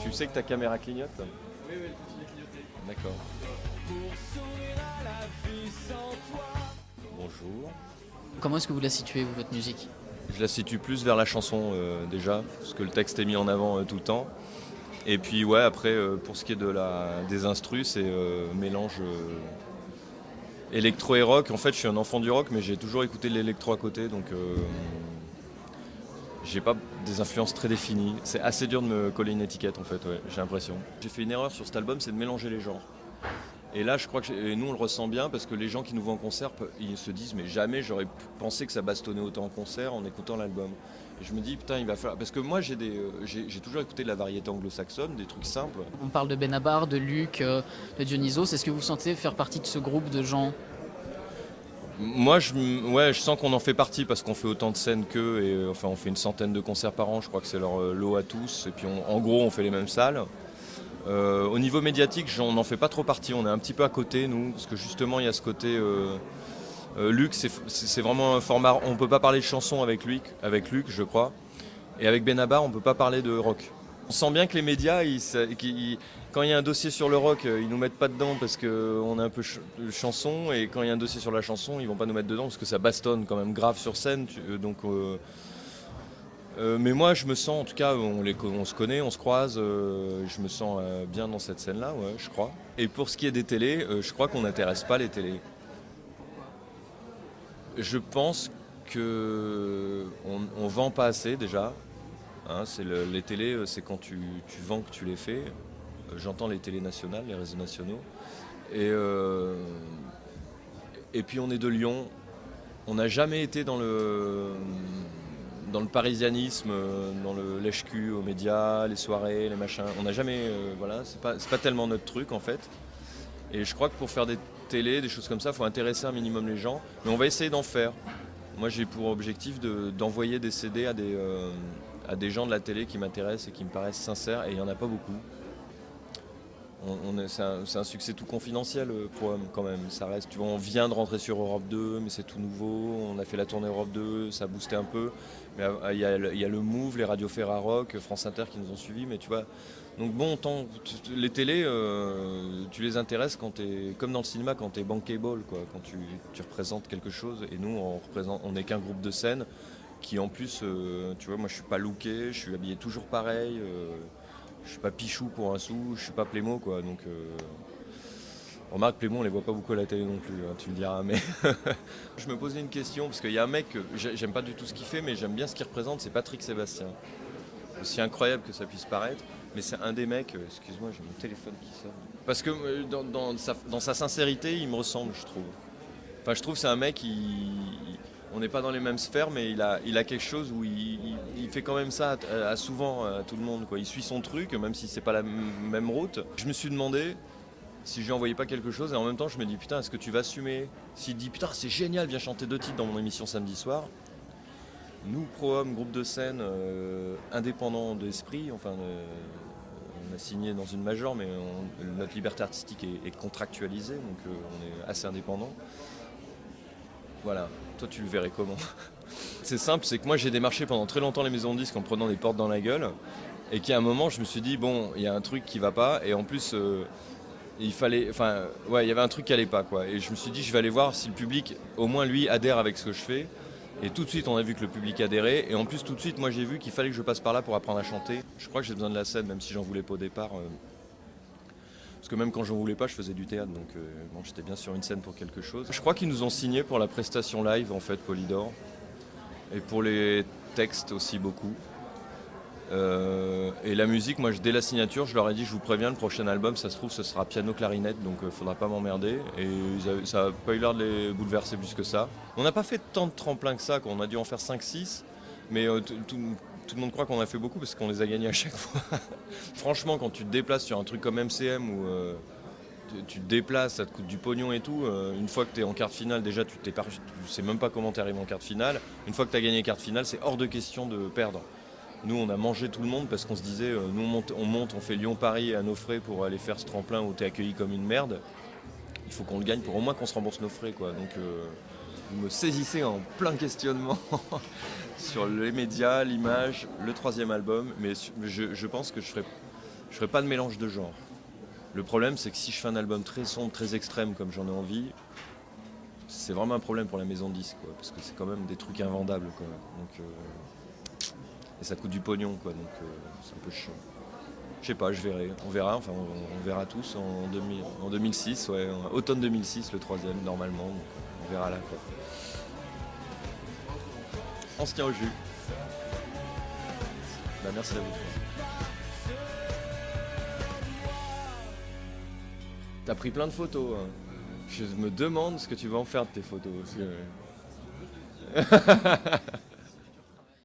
Tu sais que ta caméra clignote? Oui, oui, elle continue à clignoter. D'accord. Bonjour. Comment est-ce que vous la situez, vous, votre musique? Je la situe plus vers la chanson déjà, parce que le texte est mis en avant tout le temps. Et puis ouais, après, pour ce qui est des instrus, c'est mélange électro et rock. En fait, je suis un enfant du rock, mais j'ai toujours écouté de l'électro à côté, donc j'ai pas des influences très définies. C'est assez dur de me coller une étiquette, en fait, ouais, j'ai l'impression. J'ai fait une erreur sur cet album, c'est de mélanger les genres. Et là, je crois que et nous, on le ressent bien parce que les gens qui nous voient en concert, ils se disent mais jamais j'aurais pensé que ça bastonnait autant en concert en écoutant l'album. Et je me dis putain, il va falloir parce que moi j'ai toujours écouté de la variété anglo-saxonne, des trucs simples. On parle de Benabar, de Luc, de Dionysos. Est-ce que vous sentez faire partie de ce groupe de gens? Moi, ouais, je sens qu'on en fait partie parce qu'on fait autant de scènes qu'eux et enfin on fait une centaine de concerts par an. Je crois que c'est leur lot à tous. Et puis en gros, on fait les mêmes salles. Au niveau médiatique, on n'en fait pas trop partie. On est un petit peu à côté, nous, parce que justement, il y a ce côté. Luc, c'est vraiment un format. On peut pas parler de chansons avec Luc, je crois. Et avec Benabar, on peut pas parler de rock. On sent bien que les médias, quand il y a un dossier sur le rock, ils nous mettent pas dedans parce qu'on est un peu chanson. Et quand il y a un dossier sur la chanson, ils vont pas nous mettre dedans parce que ça bastonne quand même grave sur scène. Mais moi, je me sens, en tout cas, on se connaît, on se croise, je me sens bien dans cette scène-là, ouais, je crois. Et pour ce qui est des télés, je crois qu'on n'intéresse pas les télés. Je pense que on vend pas assez déjà. Hein, les télés, c'est quand tu vends que tu les fais. J'entends les télés nationales, les réseaux nationaux. Et, euh, et puis on est de Lyon. On n'a jamais été dans le parisianisme, dans le lèche-cul aux médias, les soirées, les machins. On n'a jamais, voilà, c'est pas tellement notre truc en fait. Et je crois que pour faire des télés, des choses comme ça, il faut intéresser un minimum les gens. Mais on va essayer d'en faire. Moi, j'ai pour objectif d'envoyer des CD à des gens de la télé qui m'intéressent et qui me paraissent sincères. Et il n'y en a pas beaucoup. C'est un succès tout confidentiel quand même. Ça reste, tu vois, on vient de rentrer sur Europe 2, mais c'est tout nouveau. On a fait la tournée Europe 2, ça a boosté un peu. Mais il y a le Move, les radios Ferrarock, France Inter qui nous ont suivis. Mais tu vois, donc bon, les télés, tu les intéresses quand t'es comme dans le cinéma, quand t'es bankable, quoi, quand tu représentes quelque chose. Et nous, on n'est qu'un groupe de scène qui en plus, tu vois, moi je suis pas looké, je suis habillé toujours pareil. Je suis pas Pichou pour un sou, je suis pas Plémo quoi, donc remarque Plémo on les voit pas beaucoup à la télé non plus, hein, tu me diras, mais je me posais une question parce qu'il y a un mec que j'aime pas du tout ce qu'il fait mais j'aime bien ce qu'il représente, c'est Patrick Sébastien. Aussi incroyable que ça puisse paraître, mais c'est un des mecs, excuse-moi j'ai mon téléphone qui sonne, parce que dans sa sincérité il me ressemble je trouve. Enfin je trouve que c'est un mec on n'est pas dans les mêmes sphères, mais il a quelque chose où il fait quand même ça souvent à tout le monde, quoi. Il suit son truc, même si c'est pas la même route. Je me suis demandé si je lui envoyais pas quelque chose, et en même temps je me dis putain, est-ce que tu vas assumer? S'il dit putain, c'est génial, viens chanter 2 titres dans mon émission samedi soir. Nous, Pro-Homme, groupe de scène indépendant d'esprit, enfin, on a signé dans une major, mais notre liberté artistique est contractualisée, donc on est assez indépendant. Voilà, toi tu le verrais comment? C'est simple, c'est que moi j'ai démarché pendant très longtemps les maisons de disques en prenant des portes dans la gueule et qu'à un moment je me suis dit bon, il y a un truc qui va pas et en plus ouais, il y avait un truc qui allait pas quoi et je me suis dit je vais aller voir si le public au moins lui adhère avec ce que je fais et tout de suite on a vu que le public adhérait et en plus tout de suite moi j'ai vu qu'il fallait que je passe par là pour apprendre à chanter. Je crois que j'ai besoin de la scène même si j'en voulais pas au départ. Parce que même quand j'en voulais pas, je faisais du théâtre, donc bon, j'étais bien sur une scène pour quelque chose. Je crois qu'ils nous ont signé pour la prestation live, en fait, Polydor. Et pour les textes aussi beaucoup. Et la musique, moi, dès la signature, je leur ai dit, je vous préviens, le prochain album, ça se trouve, ce sera piano-clarinette, donc faudra pas m'emmerder. Et ça n'a pas eu l'air de les bouleverser plus que ça. On n'a pas fait tant de tremplins que ça, quoi. On a dû en faire 5-6, mais tout le monde croit qu'on a fait beaucoup parce qu'on les a gagnés à chaque fois. Franchement, quand tu te déplaces sur un truc comme MCM où tu te déplaces, ça te coûte du pognon et tout, une fois que tu es en quart de finale, déjà tu sais même pas comment tu arrives en quart de finale. Une fois que tu as gagné quart de finale, c'est hors de question de perdre. Nous, on a mangé tout le monde parce qu'on se disait, nous on fait Lyon-Paris à nos frais pour aller faire ce tremplin où tu es accueilli comme une merde. Il faut qu'on le gagne pour au moins qu'on se rembourse nos frais, quoi. Donc, vous me saisissez en plein questionnement sur les médias, l'image, le troisième album, mais je pense que je ferai Je ferai pas de mélange de genres. Le problème, c'est que si je fais un album très sombre, très extrême, comme j'en ai envie, c'est vraiment un problème pour la maison de disques, quoi, parce que c'est quand même des trucs invendables, quoi. Donc, et ça coûte du pognon, quoi, donc c'est un peu chiant. Je sais pas, je verrai. On verra, enfin on verra tous en 2006, ouais, automne 2006, le troisième, normalement. Donc, on verra là, quoi. On se tient au jus. Bah, merci à vous. T'as pris plein de photos, hein. Je me demande ce que tu vas en faire de tes photos. Parce que...